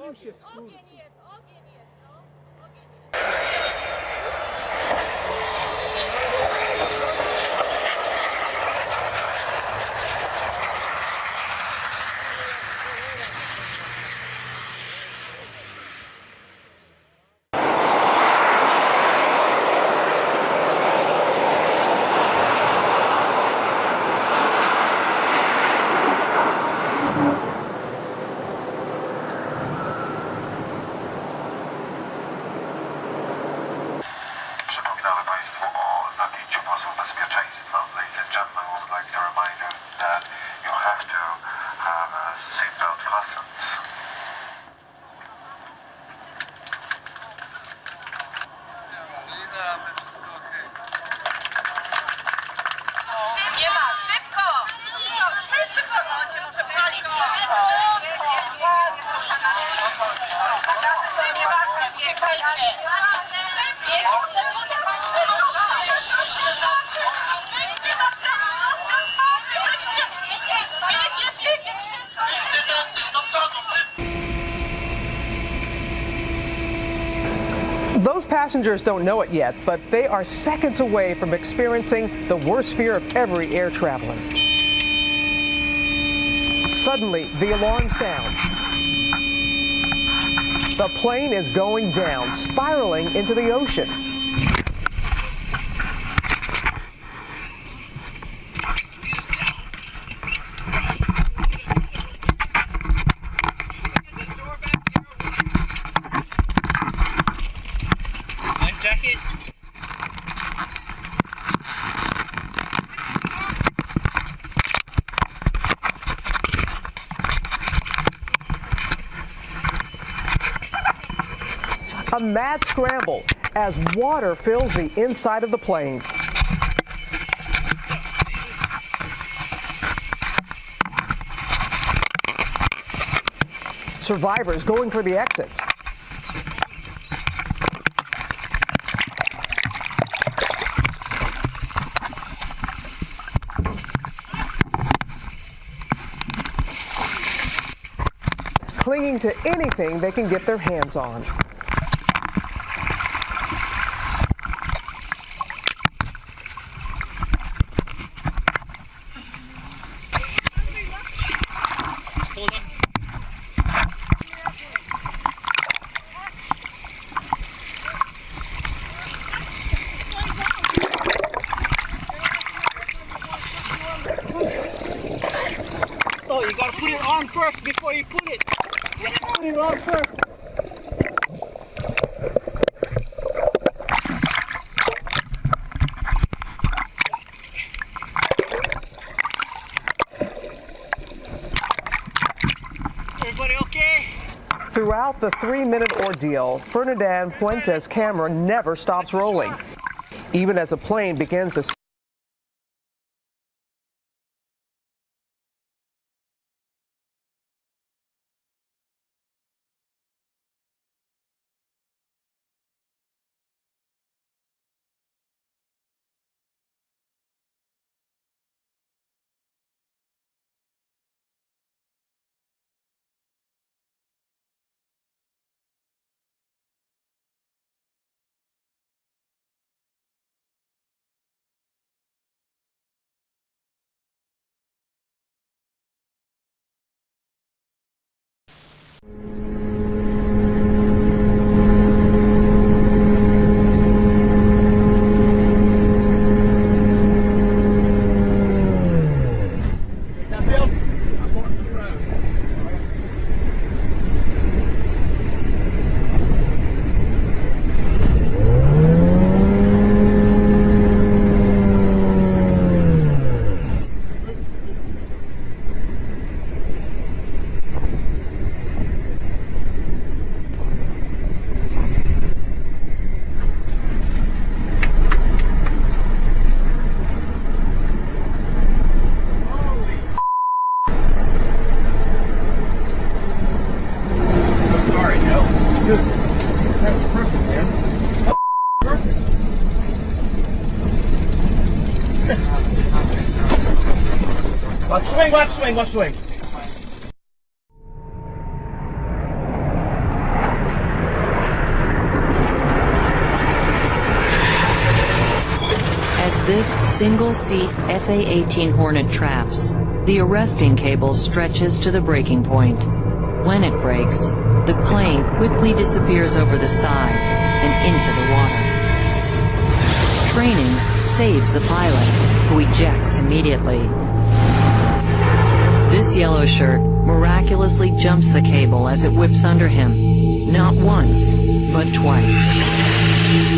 Postawił się skór. Przypominamy Państwu o zapięciu pasów bezpieczeństwa. Ladies and gentlemen, we would like to remind you that you have to have a seatbelt fastened. Nie ma, szybko! Szybko, no się może palić szybko. Pagaty są nieważne, biegajcie. Those passengers don't know it yet, but they are seconds away from experiencing the worst fear of every air traveler. Suddenly, the alarm sounds. The plane is going down, spiraling into the ocean. Jacket. A mad scramble as water fills the inside of the plane. Survivors going for the exits. Clinging to anything they can get their hands on. Hold on. Oh, you gotta put it on first before you put it. You have to put it on first. Everybody okay? Throughout the 3-minute ordeal, Ferdinand Fuentes' camera never stops rolling, even as the plane begins to Watch swing. this single-seat FA-18 Hornet traps, the arresting cable stretches to the breaking point. When it breaks, the plane quickly disappears over the side and into the water. Training saves the pilot, who ejects immediately. This yellow shirt miraculously jumps the cable as it whips under him, not once, but twice.